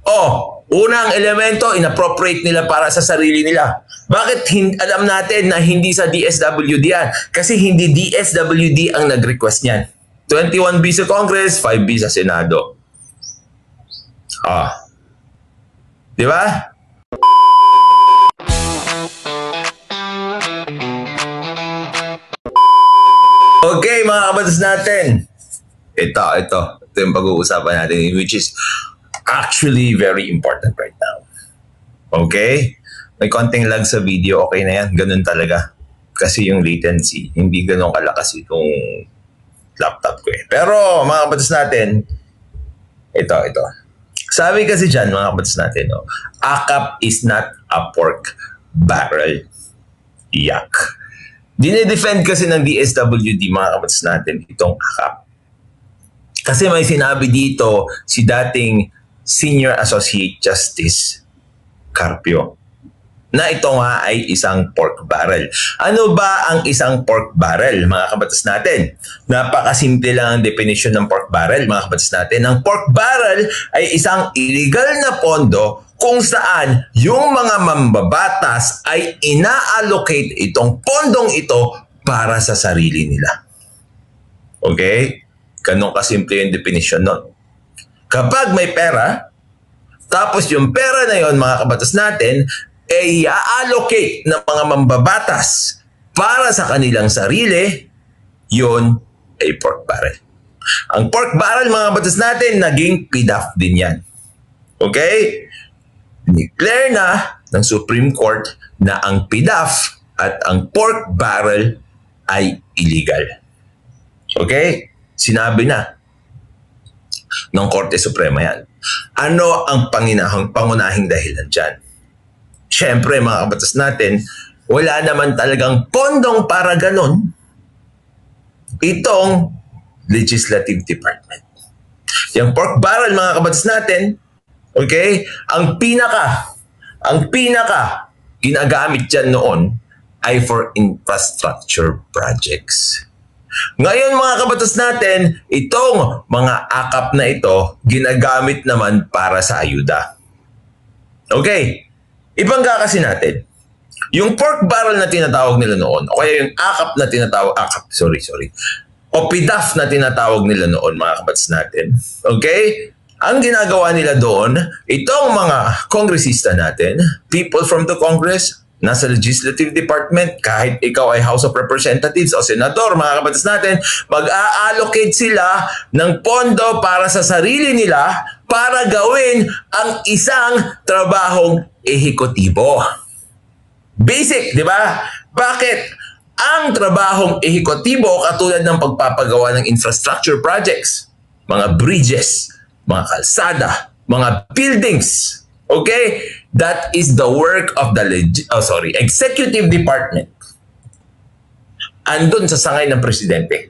Oh, unang elemento, inappropriate nila para sa sarili nila. Bakit alam natin na hindi sa DSWD yan? Kasi hindi DSWD ang nag-request niyan. 21B sa Congress, 5B sa Senado. Di ba? Okay, mga kabatas natin. Ito yung pag-uusapan natin, which is actually very important right now. Okay? May konting lag sa video, okay na yan. Ganun talaga. Kasi yung latency, hindi ganun kalakas itong laptop ko eh. Pero mga kabatas natin, ito. Sabi kasi dyan, mga kabatas natin, AKAP is not a pork barrel. Yak. Dinedefend kasi ng DSWD, mga kabatas natin, itong AKAP. Kasi may sinabi dito si dating Senior Associate Justice Carpio na ito nga ay isang pork barrel. Ano ba ang isang pork barrel, mga kabatas natin? Napakasimple lang ang definition ng pork barrel, mga kabatas natin. Ang pork barrel ay isang illegal na pondo kung saan yung mga mambabatas ay ina-allocate itong pondong ito para sa sarili nila. Okay? Ganun kasimple yung definition nun. Kapag may pera, tapos yung pera na yon, mga kabatas natin, ay i-allocate ng mga mambabatas para sa kanilang sarili, yun ay pork barrel. Ang pork barrel, mga kabatas natin, naging PDAF din yan. Okay? Declare na ng Supreme Court na ang PDAF at ang pork barrel ay illegal. Okay? Sinabi na ng Korte Suprema yan. Ano ang pangunahing dahilan dyan? Siyempre, mga kabatas natin, wala naman talagang pondong para ganon itong Legislative Department. Yung pork barrel, mga kabatas natin, okay, ang pinaka ginagamit dyan noon ay for infrastructure projects. Ngayon, mga kabatas natin, itong mga AKAP na ito, ginagamit naman para sa ayuda. Okay, ibangga kasi natin, yung pork barrel na tinatawag nila noon, o kaya yung AKAP na tinatawag, o PDAF na tinatawag nila noon, mga kabatas natin, okay, ang ginagawa nila doon, itong mga kongresista natin, people from the Congress, nasa Legislative Department, kahit ikaw ay House of Representatives o Senador, mga kabatas natin, mag-a-allocate sila ng pondo para sa sarili nila para gawin ang isang trabahong ehekutibo. Basic, di ba? Bakit? Ang trabahong ehekutibo, katulad ng pagpapagawa ng infrastructure projects, mga bridges, mga kalsada, mga buildings, okay? That is the work of the Executive Department. Andun sa sangay ng presidente.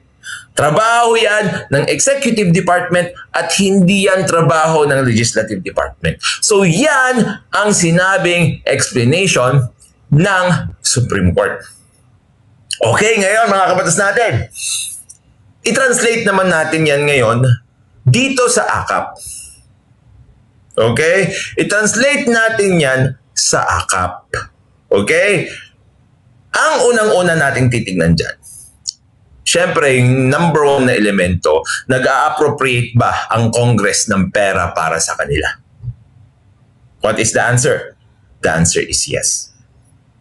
Trabaho yan ng Executive Department at hindi yan trabaho ng Legislative Department. So yan ang sinabing explanation ng Supreme Court. Okay, ngayon mga kabatas natin, i-translate naman natin yan ngayon dito sa AKAP. Okay? I-translate natin yan sa AKAP. Okay? Ang unang-una nating titignan dyan, syempre, yung number one na elemento, nag-a-appropriate ba ang Congress ng pera para sa kanila? What is the answer? The answer is yes.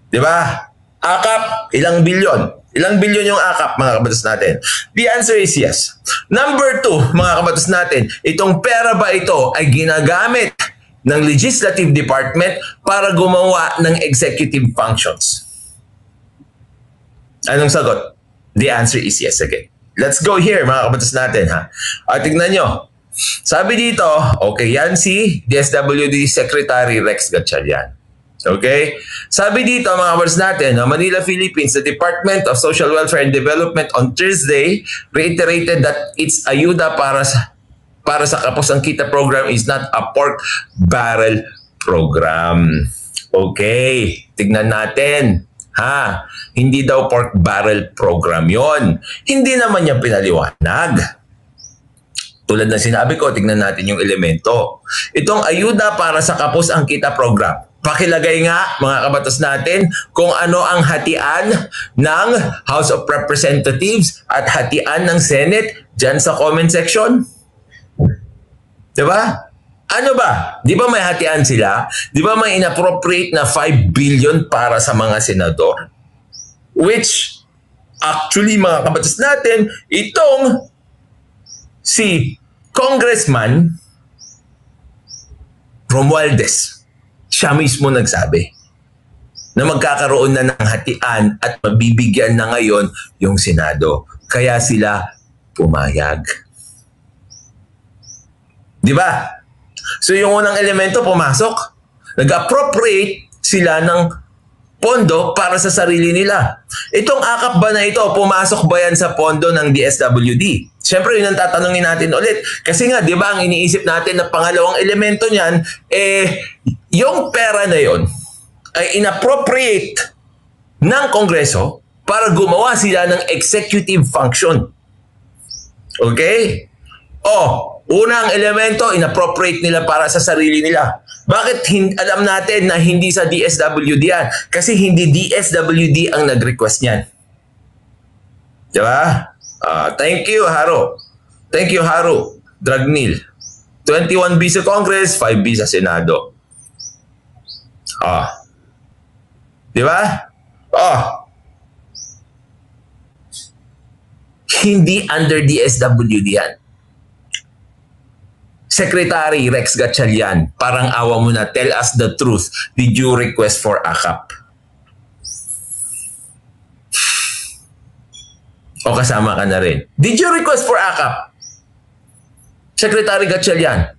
Di ba? AKAP, ilang bilyon? Ilang bilyon yung AKAP, mga kabatas natin? The answer is yes. Number two, mga kabatas natin, itong pera ba ito ay ginagamit ng Legislative Department para gumawa ng executive functions? Anong sagot? The answer is yes again. Let's go here, mga kabatas natin, ha? Tignan nyo. Sabi dito, okay, yan si DSWD Secretary Rex Gatchalian. Okay? Sabi dito, mga kabatas natin, Manila, Philippines, the Department of Social Welfare and Development on Thursday reiterated that its ayuda para sa Kapos ang Kita program is not a pork barrel program. Okay, tignan natin. Hindi daw pork barrel program yon. Hindi naman niya pinaliwanag. Tulad ng sinabi ko, tignan natin yung elemento. Itong ayuda para sa Kapos ang Kita program. Pakilagay nga, mga kabatas natin, kung ano ang hatian ng House of Representatives at hatian ng Senate dyan sa comment section. Diba? Ano ba? Di ba may hatian sila? Di ba may inappropriate na 5 billion para sa mga senador? Which, actually, mga kabatas natin, itong si Congressman Romualdez, siya mismo nagsabi na magkakaroon na ng hatian at mabibigyan na ngayon yung Senado. Kaya sila pumayag. Di ba? So yung unang elemento pumasok. Nag-appropriate sila ng pondo para sa sarili nila. Itong akap ba na ito, pumasok ba yan sa pondo ng DSWD? Siyempre, yun ang tatanungin natin ulit. Kasi nga, di ba, ang iniisip natin na pangalawang elemento niyan, yung pera na yon ay inappropriate ng Kongreso para gumawa sila ng executive function. Okay? Unang elemento, inappropriate nila para sa sarili nila. Bakit alam natin na hindi sa DSWD yan? Kasi hindi DSWD ang nag-request niyan. Diba? Thank you, Haro. Thank you, Haro. Dragnil. 21B sa Congress, 5B sa Senado. Diba? Hindi under DSWD yan. Secretary Rex Gatchalian, parang awa mo na, tell us the truth. Did you request for AKAP? O kasama ka na rin. Did you request for AKAP? Secretary Gatchalian.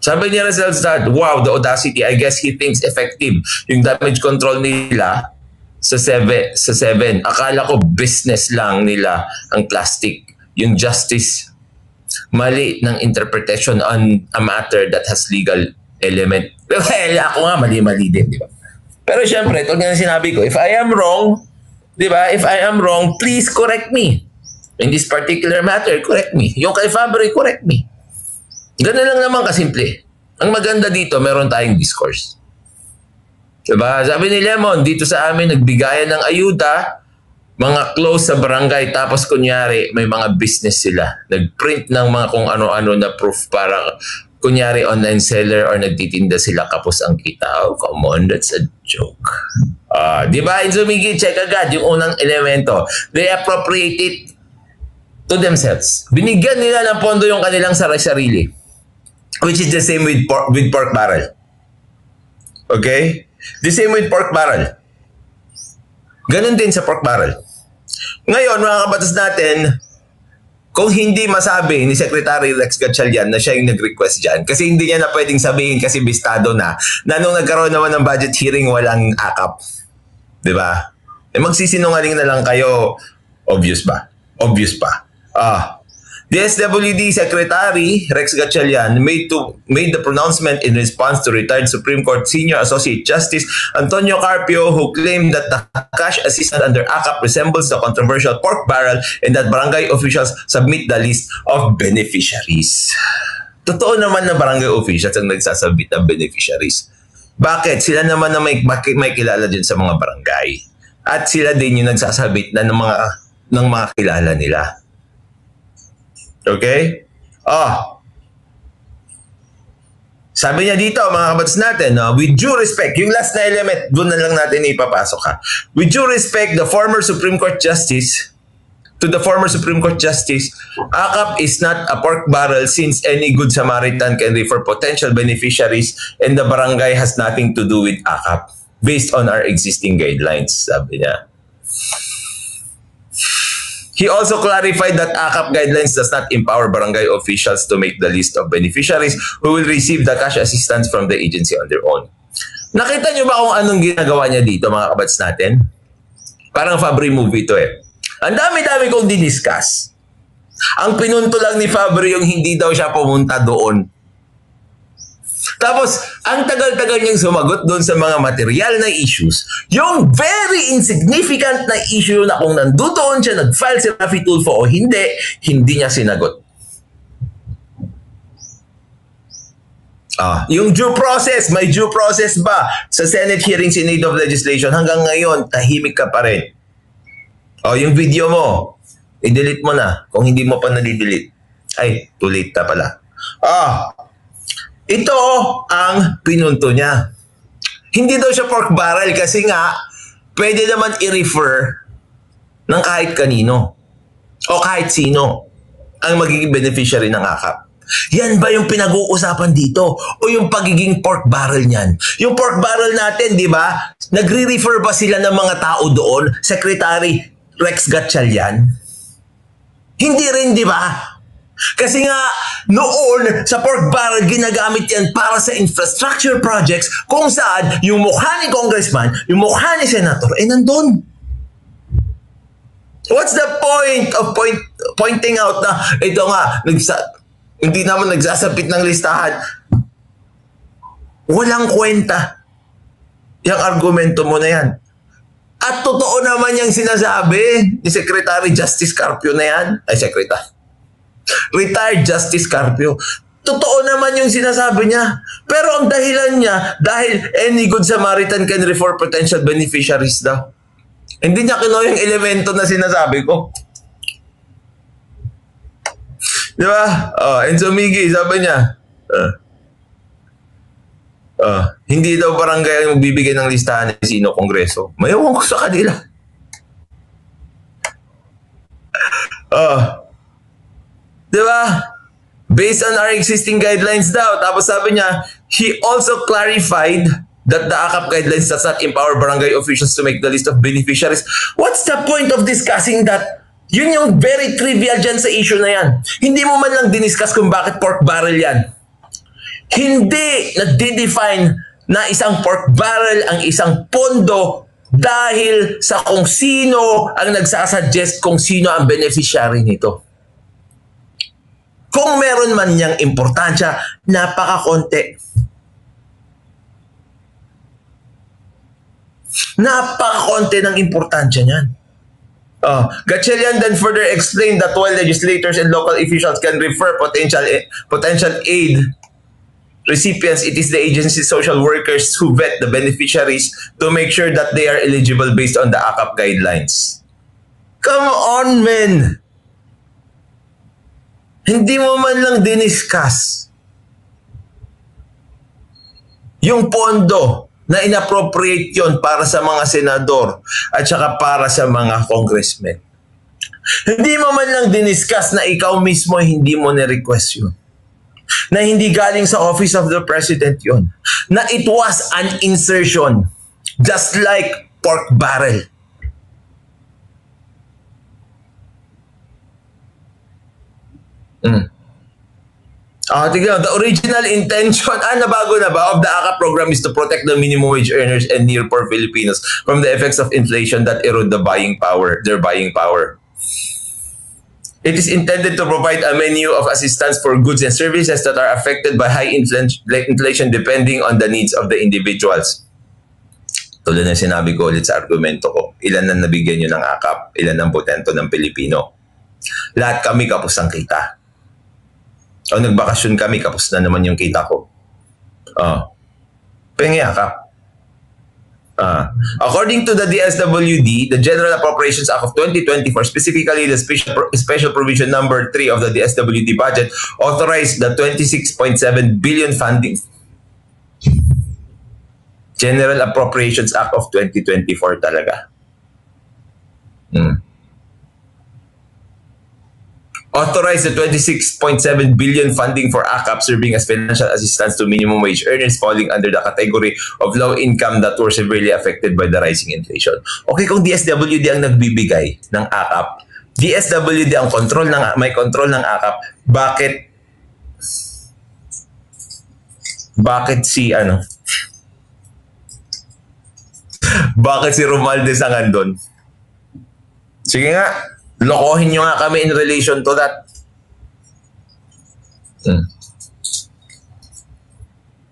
Sabi ni Rizal Stad, wow, the audacity. I guess he thinks effective yung damage control nila sa 7. Akala ko business lang nila ang plastic. Yung justice, mali ng interpretation on a matter that has legal element. Well, ako nga mali-mali din, di ba? Pero syempre, ito nga sinabi ko, if I am wrong, di ba? If I am wrong, please correct me. In this particular matter, correct me. Yung kay Fabry, correct me. Ganun lang naman kasimple. Ang maganda dito, meron tayong discourse. Diba? Sabi ni Lemon, dito sa amin, nagbigayan ng ayuda, mga close sa barangay, tapos kunyari, may mga business sila. Nag-print ng mga kung ano-ano na proof para, kunyari, online seller or nagtitinda sila kapos ang kita. Oh, come on, that's a joke. Diba? In Sumigi, check agad yung unang elemento. They appropriate it to themselves. Binigyan nila ng pondo yung kanilang sarili. Which is the same with pork barrel. Okay? The same with pork barrel. Ganun din sa pork barrel. Ngayon, mga kabatas natin, kung hindi masabi ni Secretary Rex Gatchalian na siya yung nag-request dyan, kasi hindi niya na pwedeng sabihin kasi bistado na nung nagkaroon naman ng budget hearing, walang akap. Diba? Magsisinungaling na lang kayo. Obvious ba? Obvious pa. DSWD Secretary Rex Gatchalian made the pronouncement in response to retired Supreme Court Senior Associate Justice Antonio Carpio, who claimed that the cash assistance under AKAP resembles the controversial pork barrel and that barangay officials submit the list of beneficiaries. Totoo naman na barangay officials ang nagsasubmit ng beneficiaries. Bakit? Sila naman na may kilala din sa mga barangay. At sila din yung nagsasabit na ng mga kilala nila. Okay? Sabi niya dito, mga kabatas natin, with due respect, yung last na element, doon na lang natin ipapasok ha. With due respect, to the former Supreme Court Justice, AKAP is not a pork barrel since any good Samaritan can refer potential beneficiaries and the barangay has nothing to do with AKAP based on our existing guidelines, sabi niya. He also clarified that AKAP guidelines does not empower barangay officials to make the list of beneficiaries who will receive the cash assistance from the agency on their own. Nakita niyo ba kung anong ginagawa niya dito, mga kabats natin? Parang Fabry movie ito eh. Ang dami-dami kong diniscuss. Ang pinunto lang ni Fabry yung hindi daw siya pumunta doon. Tapos, ang tagal-tagal niyang sumagot doon sa mga material na issues, yung very insignificant na issue na kung nandoon siya, nag-file si Raffy Tulfo o hindi niya sinagot. Yung due process, may due process ba sa Senate hearings in aid of legislation? Hanggang ngayon, tahimik ka pa rin. Yung video mo, i-delete mo na kung hindi mo pa na-delete. Ay, too late na pala. Ito ang pinunto niya. Hindi daw siya pork barrel kasi nga pwede naman i-refer ng kahit kanino o kahit sino ang magiging beneficiary ng AKAP. Yan ba yung pinag-uusapan dito? O yung pagiging pork barrel niyan? Yung pork barrel natin, di ba? Nagre-refer ba sila ng mga tao doon? Secretary Rex Gatchalian? Hindi rin, di ba? Kasi nga, noon sa pork barrel, ginagamit yan para sa infrastructure projects kung saan yung mukha ni congressman, yung mukha ni senator, nandun. What's the point of pointing out na ito nga, hindi naman nagsasapit ng listahan? Walang kwenta yung argumento mo na yan. At totoo naman yung sinasabi ni Secretary Justice Carpio na yan. Retired Justice Carpio. Totoo naman yung sinasabi niya. Pero ang dahilan niya, dahil any good Samaritan can refer potential beneficiaries daw. Hindi niya kinuha yung elemento na sinasabi ko. Di ba? Enzo Miggy, sabi niya, hindi daw barangay ang magbibigay ng listahan ng sino kongreso. Mayawan ko sa kanila. Di ba? Based on our existing guidelines daw. Tapos sabi niya, he also clarified that the AKAP guidelines does not empower barangay officials to make the list of beneficiaries. What's the point of discussing that? Yun yung very trivial dyan sa issue na yan. Hindi mo man lang diniscuss kung bakit pork barrel yan. Hindi nagde-define na isang pork barrel ang isang pondo dahil sa kung sino ang nagsasuggest kung sino ang beneficiary nito. Kung meron man niyang importansya, napakakonti. Napakakonti ng importansya niyan. Gatchalian then further explained that while legislators and local officials can refer potential aid recipients, it is the agency's social workers who vet the beneficiaries to make sure that they are eligible based on the AKAP guidelines. Come on, men! Hindi mo man lang diniscuss yung pondo na inappropriate yon para sa mga senador at saka para sa mga congressmen. Hindi mo man lang diniscuss na ikaw mismo hindi mo ni-request yun. Na hindi galing sa Office of the President yon. Na it was an insertion just like pork barrel. Tignan, the original intention, nabago na ba, of the AKAP program is to protect the minimum wage earners and near poor Filipinos from the effects of inflation that erode their buying power. It is intended to provide a menu of assistance for goods and services that are affected by high inflation depending on the needs of the individuals. Tulad na sinabi ko ulit sa argumento ko, ilan na nabigyan nyo ng AKAP, ilan ang potento ng Pilipino. Lahat kami kapos ang kita. O nagbakasyon kami, kapos na naman yung kita ko. Pengi AKAP. According to the DSWD, the General Appropriations Act of 2024, specifically the special provision number 3 of the DSWD budget, authorized the 26.7 billion funding. General Appropriations Act of 2024 talaga. Authorized the 26.7 billion funding for AKAP serving as financial assistance to minimum wage earners falling under the category of low income that were severely affected by the rising inflation. Okay, kung DSWD ang nagbibigay ng AKAP, DSWD ang may control ng AKAP, bakit si Romualdez ang andon? Sige nga, lokohin nyo nga kami in relation to that.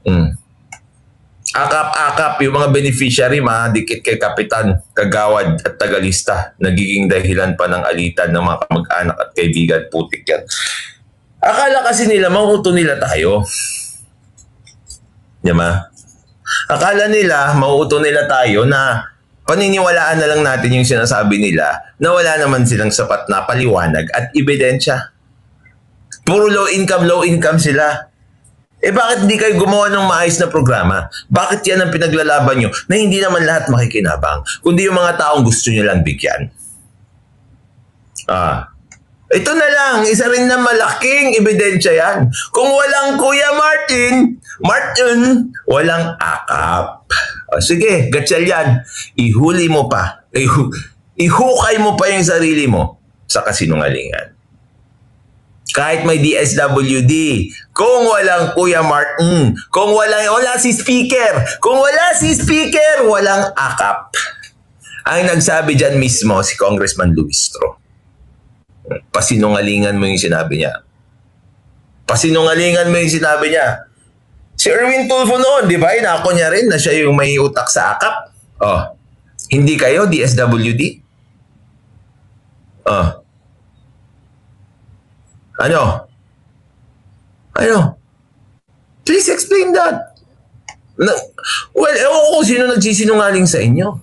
Mm. Akap-akap yung mga beneficiary, dikit kay kapitan, kagawad at tagalista. Nagiging dahilan pa ng alitan ng mga kamag-anak at kaibigan. Putik yan. Akala kasi nila mauuto nila tayo. Diba? Akala nila mauuto nila tayo na paniniwalaan na lang natin yung sinasabi nila na wala naman silang sapat na paliwanag at ebidensya. Puro low income sila. Bakit hindi kayo gumawa ng maayos na programa? Bakit yan ang pinaglalaban nyo na hindi naman lahat makikinabang, kundi yung mga taong gusto nyo lang bigyan? Ito na lang, isa rin na malaking ebidensya yan. Kung walang Kuya Martin, walang akap. Sige, gatsal yan. Ihuli mo pa. Ihukay mo pa yung sarili mo sa kasinungalingan. Kahit may DSWD, kung walang Kuya Martin, kung wala si Speaker, walang akap. Ang nagsabi dyan mismo si Congressman Luistro. Pasinungalingan mo yung sinabi niya. Si Erwin Tulfo noon, di ba? Inako niya rin na siya yung may utak sa akap. Hindi kayo DSWD? Ano? Please explain that. Ewan ko kung sino nagsisinungaling sa inyo.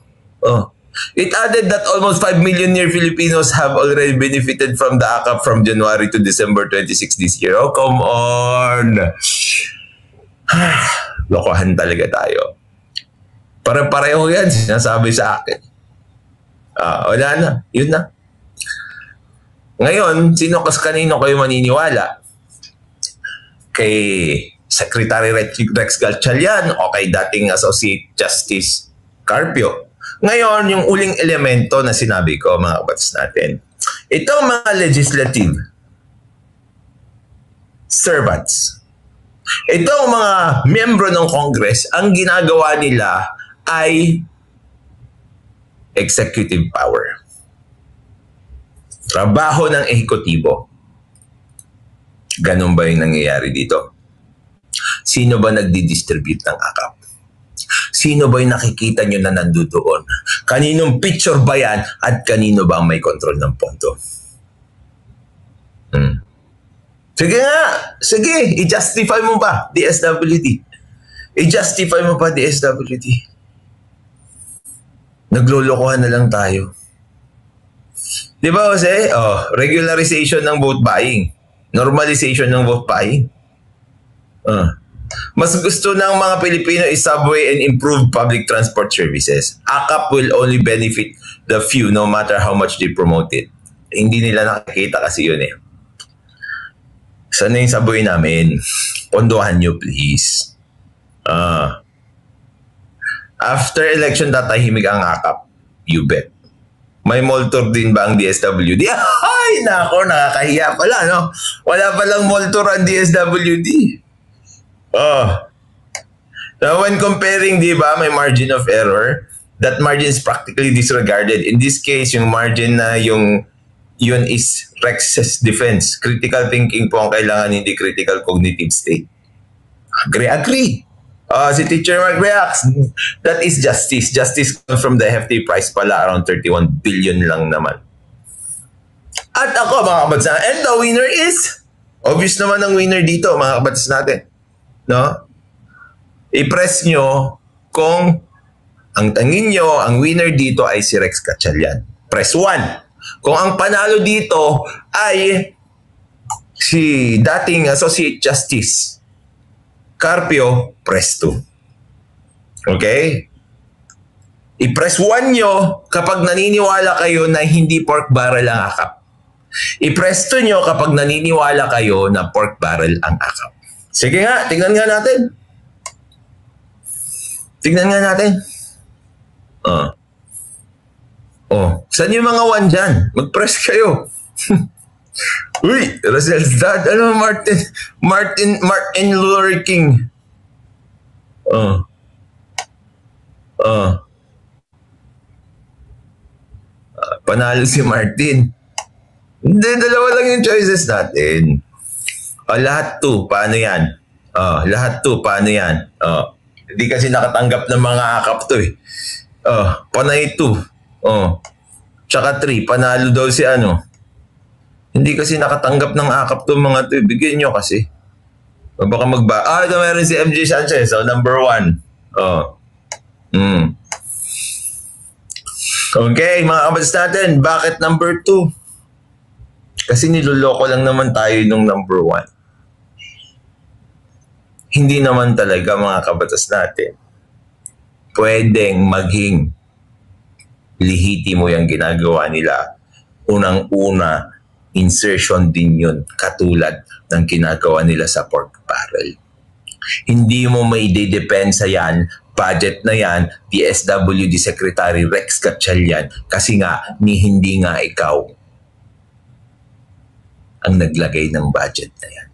It added that almost 5 million near Filipinos have already benefited from the AKAP from January to December 26 this year. Oh, come on. Lokohan talaga tayo. Pare-pareho yan, sinasabi sa akin. Wala na. Yun na. Ngayon, kanino kayo maniniwala? Kay Secretary Rex Gatchalian o kay dating Associate Justice Carpio? Ngayon, yung uling elemento na sinabi ko, mga kabatas natin, itong mga legislative servants, itong mga miyembro ng Congress, ang ginagawa nila ay executive power. Trabaho ng ehekutibo. Ganun ba yung nangyayari dito? Sino ba nagdi-distribute ng akap? Sino ba yung nakikita nyo na nandoon? Kaninong picture ba yan at kanino ba ang may control ng pondo? Sige nga. Sige. I-justify mo pa DSWD. Naglolokohan na lang tayo. Di ba, Jose? Regularization ng vote buying. Normalization ng vote buying. Mas gusto ng mga Pilipino is subway and improve public transport services. AKAP will only benefit the few no matter how much they promote it. Hindi nila nakikita kasi yun eh. Saan na yung subway namin? Pondohan nyo, please. After election, tatahimik ang AKAP. You bet. May mall tour din ba ang DSWD? Ay, nako, nakakahiya pala, no? Wala palang mall tour ang DSWD. Now, when comparing, di ba, may margin of error, that margin is practically disregarded. In this case, yung margin na yun is Rex's defense. Critical thinking po ang kailangan, hindi critical cognitive state. Agree. Si Teacher Mark reacts, that is justice. Justice comes from the hefty price pala, around 31 billion lang naman. At ako, mga kabatas, and the winner is, obvious naman ang winner dito, mga kabatas natin. No? I-press nyo kung ang tangin nyo, ang winner dito ay si Rex Gatchalian. Press 1. Kung ang panalo dito ay si dating Associate Justice Carpio, press 2. Okay? I-press 1 nyo kapag naniniwala kayo na hindi pork barrel ang akap. I-press 2 nyo kapag naniniwala kayo na pork barrel ang akap. Sige nga, tingnan nga natin. Saan yung mga 1 dyan? Mag-press kayo. Uy, Rosel's dad. Ano, Martin Luther King. Panalo si Martin. Hindi, dalawa lang yung choices natin. Lahat 2. Paano yan? Lahat to, paano yan? Hindi kasi nakatanggap ng mga akap to eh. Panay to. Tsaka 3, panalo daw si ano. Hindi kasi nakatanggap ng akap to mga to. Bigyan nyo kasi. Baka ito meron si MJ Sanchez. Number 1. Okay, mga kabats natin. Bakit number 2? Kasi niloloko lang naman tayo nung number 1. Hindi naman talaga mga kabatas natin pwedeng maging lehitimo yung ginagawa nila. Unang-una, insertion din yun katulad ng ginagawa nila sa pork barrel. Hindi mo may depensa yan, budget na yan, DSWD Secretary Rex Gatchalian kasi nga hindi nga ikaw ang naglagay ng budget na yan.